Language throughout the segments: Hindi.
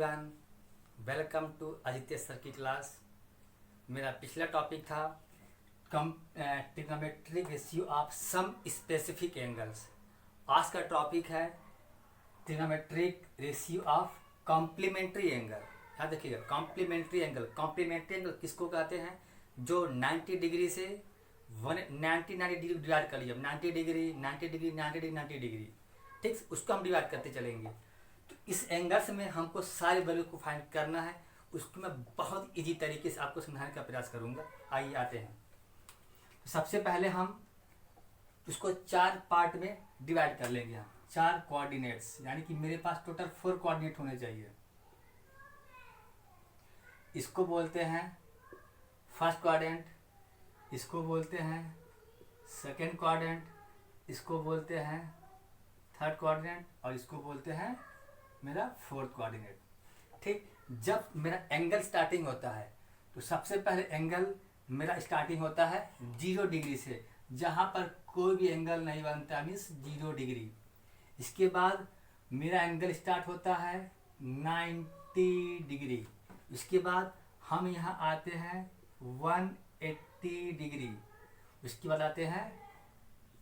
Everyone, welcome to Aditya sir की क्लास। मेरा पिछला टॉपिक था trigonometric ratio of some specific angles. आज का टॉपिक है trigonometric ratio of complementary angle. याद रखिएगा, कॉम्प्लीमेंट्री एंगल। कॉम्प्लीमेंट्री एंगल किसको कहते हैं? जो 90 डिग्री से 90 डिग्री डिवाइड कर लिया, 90 डिग्री 90 डिग्री 90 डिग्री 90 डिग्री, ठीक, उसको हम डिवाइड करते चलेंगे। तो इस एंगल्स में हमको सारे वैल्यू को फाइंड करना है। उसको मैं बहुत इजी तरीके से आपको समझाने का प्रयास करूंगा। आइए आते हैं। तो सबसे पहले हम उसको 4 पार्ट में डिवाइड कर लेंगे। हम 4 कोऑर्डिनेट्स, यानी कि मेरे पास टोटल 4 कोऑर्डिनेट होने चाहिए। इसको बोलते हैं फर्स्ट क्वाड्रेंट, इसको बोलते हैं सेकेंड क्वाड्रेंट, इसको बोलते हैं थर्ड क्वाड्रेंट और इसको बोलते हैं मेरा फोर्थ कोऑर्डिनेट। ठीक, जब मेरा एंगल स्टार्टिंग होता है तो सबसे पहले एंगल मेरा स्टार्टिंग होता है 0 डिग्री से, जहाँ पर कोई भी एंगल नहीं बनता, मीन्स 0 डिग्री। इसके बाद मेरा एंगल स्टार्ट होता है 90 डिग्री। इसके बाद हम यहाँ आते हैं 180 डिग्री। उसके बाद आते हैं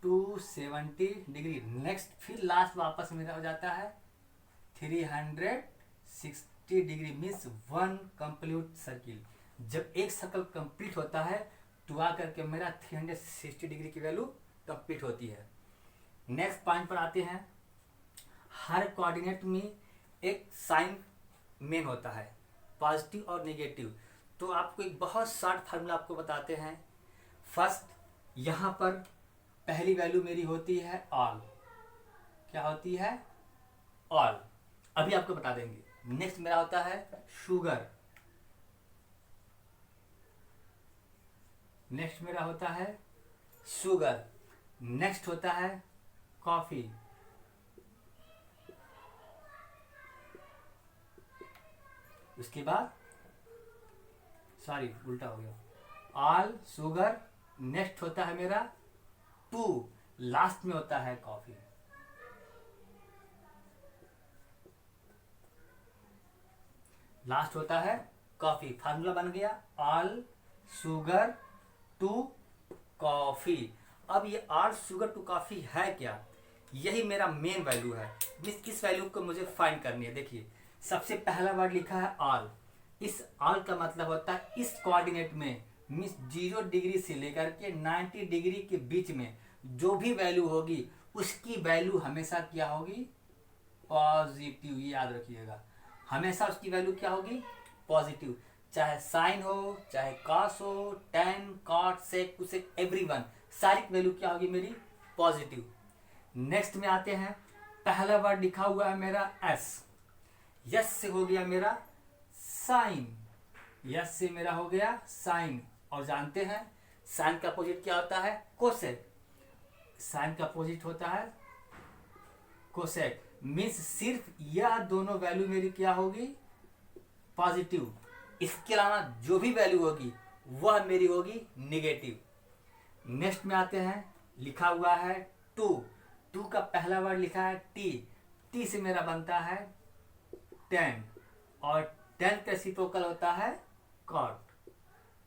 270 डिग्री। नेक्स्ट फिर लास्ट वापस मेरा हो जाता है 360 डिग्री, मीन्स 1 कंप्लीट सर्किल। जब एक सर्कल कंप्लीट होता है तो आकर के मेरा 360 डिग्री की वैल्यू कंप्लीट होती है। नेक्स्ट पॉइंट पर आते हैं। हर कोऑर्डिनेट में एक साइन मेन होता है, पॉजिटिव और नेगेटिव। तो आपको एक बहुत शॉर्ट फार्मूला आपको बताते हैं। फर्स्ट, यहाँ पर पहली वैल्यू मेरी होती है ऑल। क्या होती है? ऑल। अभी आपको बता देंगे। नेक्स्ट मेरा होता है शुगर, नेक्स्ट मेरा होता है शुगर, नेक्स्ट होता है कॉफी, उसके बाद सॉरी उल्टा हो गया, ऑल शुगर, नेक्स्ट होता है मेरा 2, लास्ट में होता है कॉफी। लास्ट होता है कॉफी। फार्मूला बन गया ऑल शुगर टू कॉफी। अब ये ऑल शुगर टू कॉफी है क्या? यही मेरा मेन वैल्यू है। इस वैल्यू को मुझे फाइंड करनी है। देखिए, सबसे पहला वर्ड लिखा है ऑल। इस ऑल का मतलब होता है इस कोऑर्डिनेट में, मीन्स 0 डिग्री से लेकर के 90 डिग्री के बीच में जो भी वैल्यू होगी उसकी वैल्यू हमेशा क्या होगी? पॉजिटिव। ये याद रखिएगा, हमेशा उसकी वैल्यू क्या होगी? पॉजिटिव। चाहे साइन हो, चाहे कॉस हो, टेन, कॉट, सेक, कुसेक, एवरीवन, सारी वैल्यू क्या होगी मेरी? पॉजिटिव। नेक्स्ट में आते हैं। पहला वर्ड लिखा हुआ है मेरा एस। यस से हो गया मेरा साइन, यस से मेरा हो गया साइन। और जानते हैं साइन का अपोजिट क्या होता है? कोसेक। साइन का अपोजिट होता है कोसेक। मीन्स सिर्फ यह दोनों वैल्यू मेरी क्या होगी? पॉजिटिव। इसके अलावा जो भी वैल्यू होगी वह मेरी होगी निगेटिव। नेक्स्ट में आते हैं। लिखा हुआ है 2 का पहला वर्ड लिखा है टी। टी से मेरा बनता है 10 और 10 का रेसिप्रोकल होता है कॉट।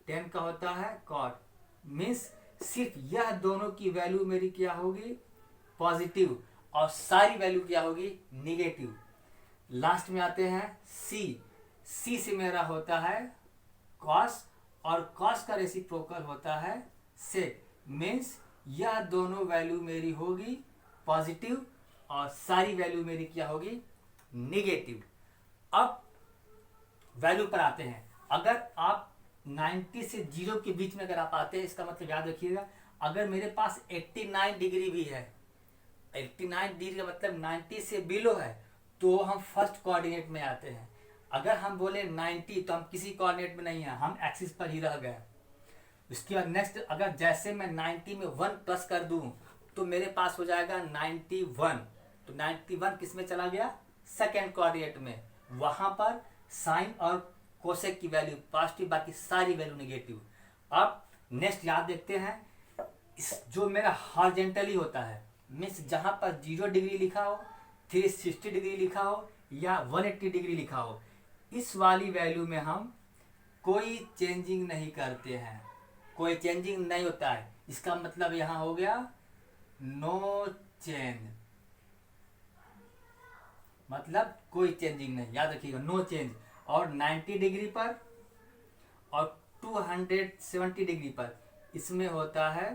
10 का होता है कॉट। मीन्स सिर्फ यह दोनों की वैल्यू मेरी क्या होगी? पॉजिटिव और सारी वैल्यू क्या होगी? निगेटिव। लास्ट में आते हैं सी। सी से मेरा होता है कॉस और कॉस का रेसिप्रोकल होता है सेक। मीन्स यह दोनों वैल्यू मेरी होगी पॉजिटिव और सारी वैल्यू मेरी क्या होगी? निगेटिव। अब वैल्यू पर आते हैं। अगर आप 90 से 0 के बीच में अगर आप आते हैं, इसका मतलब याद रखिएगा, अगर मेरे पास 89 डिग्री भी है, 89 डिग्री का मतलब 90 से बिलो है, तो हम फर्स्ट कोऑर्डिनेट में आते हैं। अगर हम बोले 90 तो हम किसी कोऑर्डिनेट में नहीं है, हम एक्सिस पर ही रह गए। उसके बाद नेक्स्ट, अगर जैसे मैं 90 में 1 प्लस कर दूं तो मेरे पास हो जाएगा 91। तो 91 किस में चला गया? सेकेंड कोऑर्डिनेट में। वहां पर साइन और कोसेक की वैल्यू पॉजिटिव, बाकी सारी वैल्यू नेगेटिव। अब नेक्स्ट याद देखते हैं। इस जो मेरा हॉरिजॉन्टली होता है, मीन्स जहां पर 0 डिग्री लिखा हो, 360 डिग्री लिखा हो या 180 डिग्री लिखा हो, इस वाली वैल्यू में हम कोई चेंजिंग नहीं करते हैं, कोई चेंजिंग नहीं होता है। इसका मतलब यहाँ हो गया नो चेंज, मतलब कोई चेंजिंग नहीं, याद रखिएगा नो चेंज। और 90 डिग्री पर और 270 डिग्री पर इसमें होता है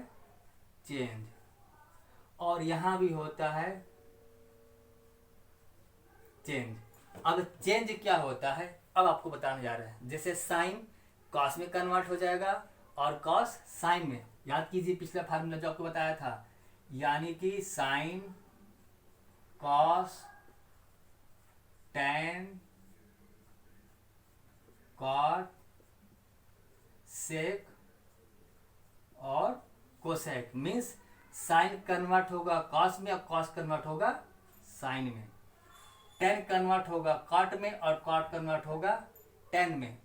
चेंज, और यहाँ भी होता है चेंज। अब चेंज क्या होता है अब आपको बताने जा रहे हैं। जैसे साइन कॉस में कन्वर्ट हो जाएगा और कॉस साइन में, याद कीजिए पिछला फार्मूला जो आपको बताया था, यानी कि sine cos tan cot sec और कोसेक, मीन्स साइन कन्वर्ट होगा कॉस में और कॉस कन्वर्ट होगा साइन में, टेन कन्वर्ट होगा कॉट में और कॉट कन्वर्ट होगा टेन में,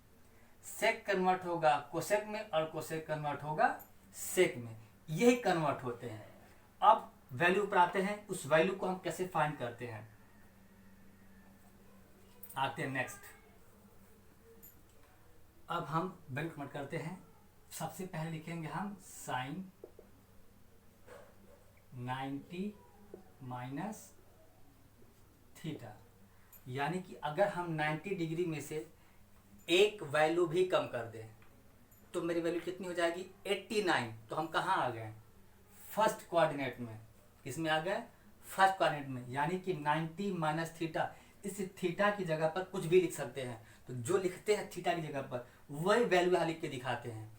सेक कन्वर्ट होगा कोसेक में और कोसेक कन्वर्ट होगा सेक में। यही कन्वर्ट होते हैं। अब वैल्यू पर आते हैं, उस वैल्यू को हम कैसे फाइंड करते हैं, आते हैं नेक्स्ट। अब हम वैल्यू कन्वर्ट करते हैं। सबसे पहले लिखेंगे हम साइन 90 माइनस थीटा, यानी कि अगर हम 90 डिग्री में से एक वैल्यू भी कम कर दें तो मेरी वैल्यू कितनी हो जाएगी 89। तो हम कहाँ आ गए, फर्स्ट कोऑर्डिनेट में। किसमें आ गए, फर्स्ट कोऑर्डिनेट में, यानी कि 90 माइनस थीटा। इस थीटा की जगह पर कुछ भी लिख सकते हैं, तो जो लिखते हैं थीटा की जगह पर वही वैल्यू यहाँ लिख के दिखाते हैं।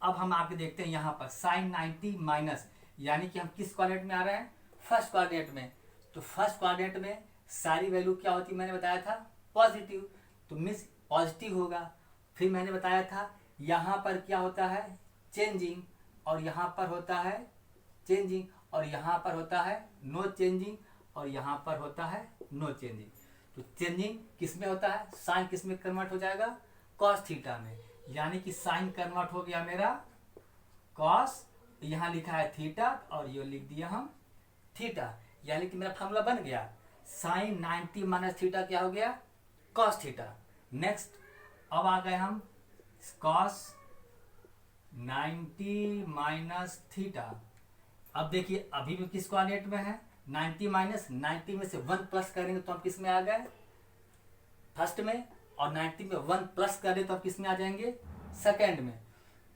अब हम आके देखते हैं यहाँ पर साइन 90 माइनस, यानी कि हम किस कोऑर्डिनेट में आ रहे हैं, फर्स्ट कोऑर्डिनेट में। तो फर्स्ट कोऑर्डिनेट में सारी वैल्यू क्या होती मैंने बताया था पॉजिटिव, तो मीन्स पॉजिटिव होगा। फिर मैंने बताया था यहाँ पर क्या होता है चेंजिंग, और यहाँ पर होता है चेंजिंग, और यहाँ पर होता है नो चेंजिंग, और यहाँ पर होता है नो चेंजिंग। तो चेंजिंग किस में होता है, साइन किस में कन्वर्ट हो जाएगा, कॉस थीटा में, यानी कि साइन कन्वर्ट हो गया मेरा कॉस, यहाँ लिखा है थीटा और ये लिख दिया हम थीटा, यानी कि मेरा फार्मूला बन गया साइन 90 माइनस थीटा क्या हो गया कॉस थीटा। नेक्स्ट अब आ गए हम कॉस 90 माइनस थीटा। अब देखिए अभी भी किस कोऑर्डिनेट में है 90 माइनस, 90 में से 1 प्लस करेंगे तो हम किस में आ गए फर्स्ट में, और 90 में 1 प्लस करें तो हम किस में आ जाएंगे सेकेंड में।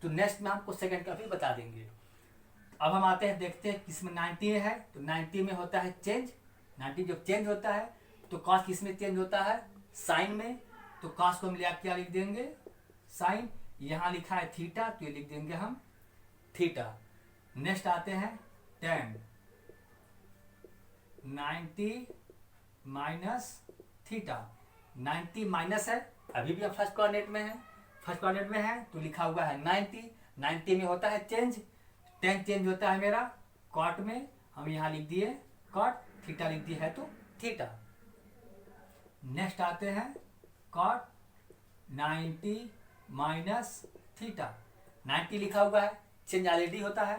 तो नेक्स्ट में हमको सेकेंड का भी बता देंगे। अब हम आते हैं देखते हैं किसमें 90 है, तो 90 में होता है चेंज। 90 जब चेंज होता है तो कॉस किस में चेंज होता है साइन में, तो कॉस को हम क्या लिख देंगे साइन, यहाँ लिखा है थीटा तो ये लिख देंगे हम थीटा। नेक्स्ट आते हैं 10 90 माइनस थीटा, 90 माइनस है, अभी भी हम फर्स्ट कोऑर्डिनेट में है, फर्स्ट कोऑर्डिनेट में है तो लिखा हुआ है 90, 90 में होता है चेंज, 10 चेंज होता है मेरा कॉट में, हम यहाँ लिख दिए कॉट, थीटा लिख दिया है तो थीटा। नेक्स्ट आते हैं कॉट 90 माइनस थीटा, 90 लिखा हुआ है चेंज ऑलरेडी होता है,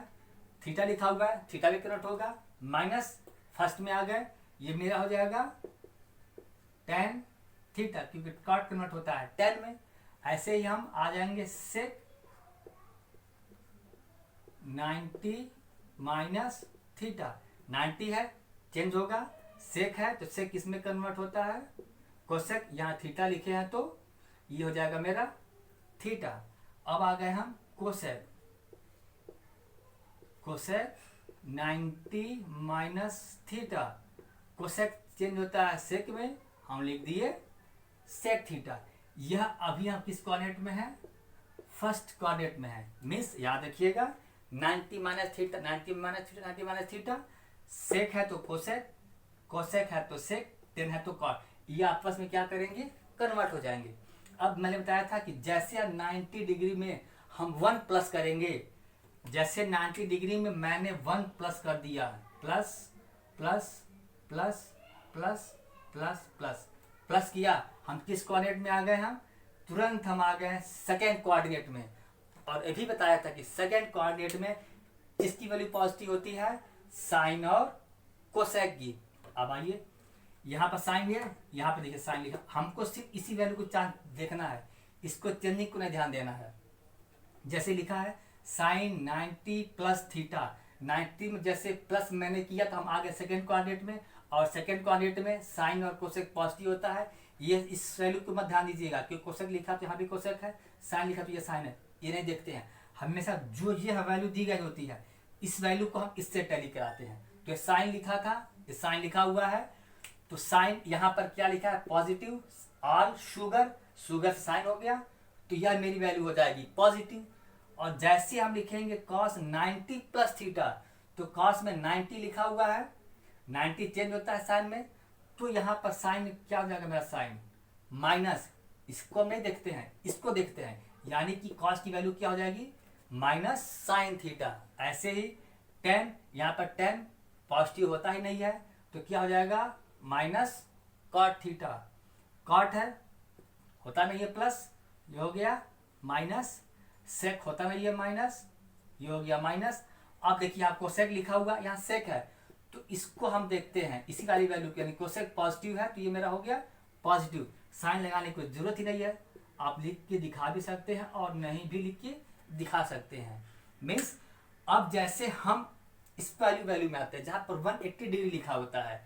थीटा लिखा हुआ है थीटा भी कन्वर्ट होगा, माइनस फर्स्ट में आ गए, ये मेरा हो जाएगा 10 थीटा क्योंकि कॉट कन्वर्ट होता है 10 में। ऐसे ही हम आ जाएंगे सेक 90 माइनस थीटा, 90 है चेंज होगा, सेक है तो सेक किस में कन्वर्ट होता है कोसेक, यहाँ थीटा लिखे हैं तो ये हो जाएगा मेरा थीटा। अब आ गए हम cosec, cosec 90 minus theta, cosec change होता है सेक में, हम लिख दिए सेक थीटा। यह अभी हम किस कोऑर्डिनेट में है फर्स्ट कोऑर्डिनेट में है, मीन्स याद रखिएगा 90 minus theta 90 minus theta 90 minus theta, sec है तो कोसेक, कोसेक है तो सेक, 10 है तो कॉट, ये आपस में क्या करेंगे कन्वर्ट हो जाएंगे। अब मैंने बताया था कि जैसे 90 डिग्री में हम 1 प्लस करेंगे, जैसे 90 डिग्री में मैंने 1 प्लस कर दिया, plus plus plus plus plus plus plus किया, हम किस कोऑर्डिनेट में आ गए, हम तुरंत हम आ गए सेकेंड कोऑर्डिनेट में। और ये भी बताया था कि सेकेंड कोऑर्डिनेट में किसकी वैल्यू पॉजिटिव होती है साइन और कोसेक की। अब आइए यहाँ पर साइन है, यहाँ पर देखिए साइन लिखा, हमको सिर्फ इसी वैल्यू को देखना है, इसको चेंजिंग को नहीं ध्यान देना है। जैसे लिखा है साइन 90 प्लस थीटा, 90 में जैसे प्लस मैंने किया तो हम आगे सेकेंड कोऑर्डिनेट में, और सेकेंड कोऑर्डिनेट में साइन और कोसेक पॉजिटिव होता है। ये इस वैल्यू को मत ध्यान दीजिएगा, क्योंकि कोसेक लिखा तो यहाँ भी कोसेक है, साइन लिखा तो ये साइन है, ये नहीं देखते हैं। हमेशा जो ये वैल्यू दी गई होती है, इस वैल्यू को हम इससे टैली कराते हैं। तो ये साइन लिखा था, ये साइन लिखा हुआ है, तो साइन यहाँ पर क्या लिखा है positive, all sugar, sugar sine हो गया, तो यह मेरी वैल्यू हो जाएगी पॉजिटिव। और जैसे हम लिखेंगे cos 90 प्लस थीटा, तो cos में 90 लिखा हुआ है, 90 चेंज होता है साइन में, तो यहाँ पर साइन क्या हो जाएगा मेरा साइन माइनस, इसको हम नहीं देखते हैं, इसको देखते हैं, यानी कि cos की वैल्यू क्या हो जाएगी माइनस साइन थीटा। ऐसे ही tan, यहाँ पर tan पॉजिटिव होता ही नहीं है, तो क्या हो जाएगा माइनस कॉट थीटा, कॉट है होता नहीं है प्लस, ये हो गया माइनस, सेक होता नहीं है माइनस, ये हो गया माइनस। अब देखिए आपको सेक लिखा हुआ, यहाँ सेक है, तो इसको हम देखते हैं इसी वाली वैल्यू की, यानी कोसेक पॉजिटिव है तो ये मेरा हो गया पॉजिटिव। साइन लगाने की जरूरत ही नहीं है, आप लिख के दिखा भी सकते हैं और नहीं भी लिख के दिखा सकते हैं। मीन्स अब जैसे हम इस वैल्यू में आते हैं जहाँ पर 180 डिग्री लिखा होता है,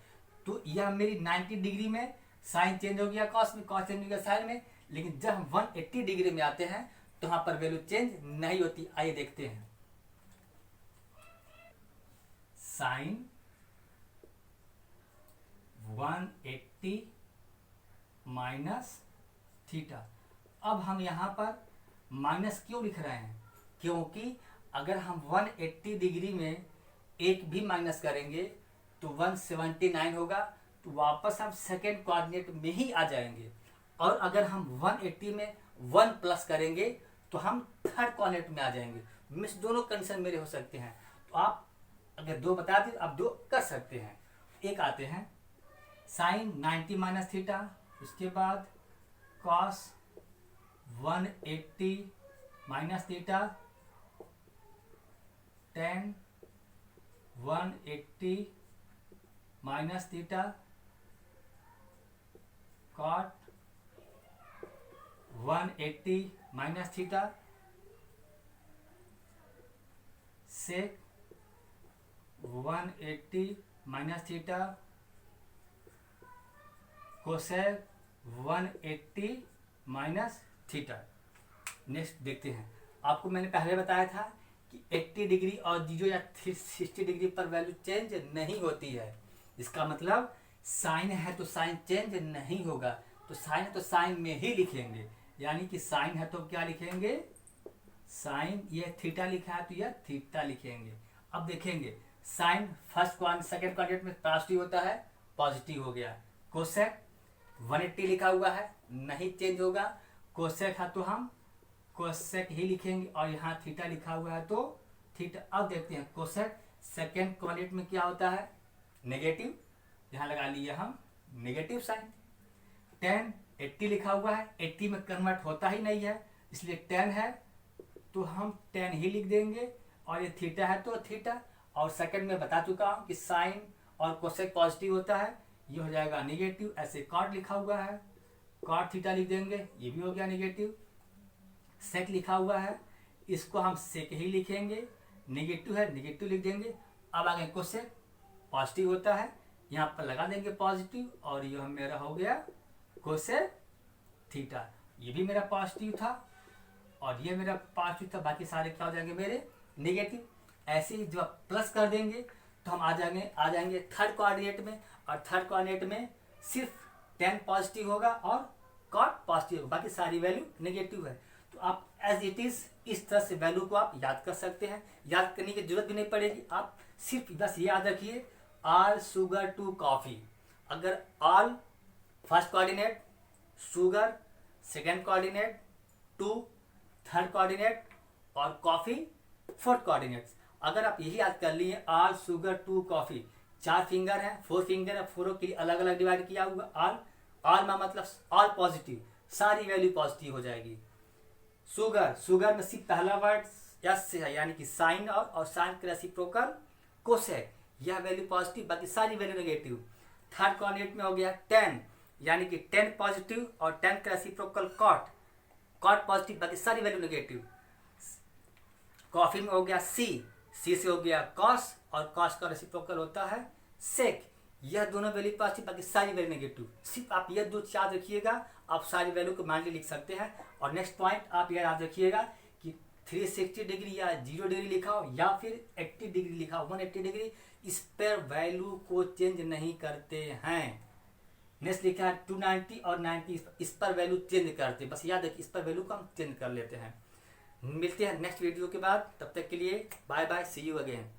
तो यह मेरी 90 डिग्री में साइन चेंज हो गया कॉस में, कॉस चेंज हो गया साइन में, लेकिन जब हम 180 डिग्री में आते हैं तो वहां पर वैल्यू चेंज नहीं होती। आइए देखते हैं, साइन 180 माइनस थीटा। अब हम यहां पर माइनस क्यों लिख रहे हैं, क्योंकि अगर हम 180 डिग्री में एक भी माइनस करेंगे तो 179 होगा, तो वापस हम सेकेंड कोऑर्डिनेट में ही आ जाएंगे। और अगर हम 180 में 1 प्लस करेंगे तो हम थर्ड कोऑर्डिनेट में आ जाएंगे। मीन्स दोनों कंडीशन मेरे हो सकते हैं, तो आप अगर दो बता दें आप दो कर सकते हैं। एक आते हैं साइन 90 माइनस थीटा, उसके बाद cos 180 minus theta, tan 180 minus theta, cot 180 minus theta, sec 180 minus theta, cosec 180 minus theta. Next देखते हैं, आपको मैंने पहले बताया था कि 80 डिग्री और 0 या 60 डिग्री पर वैल्यू चेंज नहीं होती है। इसका मतलब साइन है तो साइन चेंज नहीं होगा, तो साइन है तो साइन में ही लिखेंगे, यानी कि साइन है तो क्या लिखेंगे साइन, ये थीटा लिखा है तो यह थीटा लिखेंगे। अब देखेंगे साइन फर्स्ट सेकेंड क्वाड्रेंट में पॉजिटिव होता है, पॉजिटिव हो गया। कोसेक 180 लिखा हुआ है, नहीं चेंज होगा, कोसेक है तो हम कोसेक ही लिखेंगे, और यहाँ थीटा लिखा हुआ है तो थीटा। अब देखते हैं कोसेक सेकेंड क्वाड्रेंट में क्या होता है नेगेटिव, यहाँ लगा लिए हम नेगेटिव साइन। tan 80 लिखा हुआ है, 80 में कन्वर्ट होता ही नहीं है, इसलिए tan है तो हम tan ही लिख देंगे, और ये थीटा है तो थीटा। और सेकंड में बता चुका हूँ कि साइन और कोसेक पॉजिटिव होता है, ये हो जाएगा नेगेटिव। ऐसे कॉट लिखा हुआ है, कॉट थीटा लिख देंगे, ये भी हो गया नेगेटिव। सेक लिखा हुआ है, इसको हम सेक ही लिखेंगे, नेगेटिव है नेगेटिव लिख देंगे। अब आगे कोसेक पॉजिटिव होता है, यहाँ पर लगा देंगे पॉजिटिव, और ये मेरा हो गया कोसेक थीटा। ये भी मेरा पॉजिटिव था और ये मेरा पॉजिटिव था, बाकी सारे क्या हो जाएंगे मेरे नेगेटिव। ऐसे ही जब प्लस कर देंगे तो हम आ जाएंगे थर्ड कोऑर्डिनेट में, और थर्ड कोऑर्डिनेट में सिर्फ tan पॉजिटिव होगा और cot पॉजिटिव होगा, बाकी सारी वैल्यू नेगेटिव है। तो आप एज इट इज इस तरह से वैल्यू को आप याद कर सकते हैं, याद करने की जरूरत भी नहीं पड़ेगी, आप सिर्फ बस ये याद रखिए ऑल शुगर टू कॉफी। अगर all first coordinate, sugar second coordinate, to third coordinate, और कॉफी फोर्थ कोऑर्डिनेट, अगर आप यही याद कर लिए all sugar to coffee, 4 finger है, 4 फिंगर है, 4 के लिए अलग अलग डिवाइड किया हुआ, ऑल में मतलब ऑल पॉजिटिव, सारी वैल्यू पॉजिटिव हो जाएगी। शुगर में सिर्फ पहला वर्ड यस से है, यानी कि साइन और साइन के रेसिप्रोकल कोसेक, यह वैल्यू पॉजिटिव, बाकी सारी वैल्यू नेगेटिव। थर्ड कोऑर्डिनेट में हो गया 10, यानी कि 10 पॉजिटिव और 10 का रेसिप्रोकल कॉट, कॉट पॉजिटिव बाकी सारी वैल्यू नेगेटिव। कॉफी में हो गया सी से हो गया कॉस और कॉस का रेसिप्रोकल होता है सेक। यह दोनों वैल्यू पॉजिटिव बाकी सारी वैल्यू नेगेटिव। सिर्फ आप यह दो चार्ज रखिएगा, आप सारी वैल्यू को माइंडली लिख सकते हैं। और नेक्स्ट पॉइंट आप यह याद रखिएगा कि 360 डिग्री या 0 डिग्री लिखा हो या फिर 80 डिग्री लिखा हो 180 डिग्री, इस पर वैल्यू को चेंज नहीं करते हैं। नेक्स्ट लिखा है 290 और 90, इस पर वैल्यू चेंज करते हैं, बस याद रखिए इस पर वैल्यू को हम चेंज कर लेते हैं। मिलते हैं नेक्स्ट वीडियो के बाद, तब तक के लिए bye bye, see you again.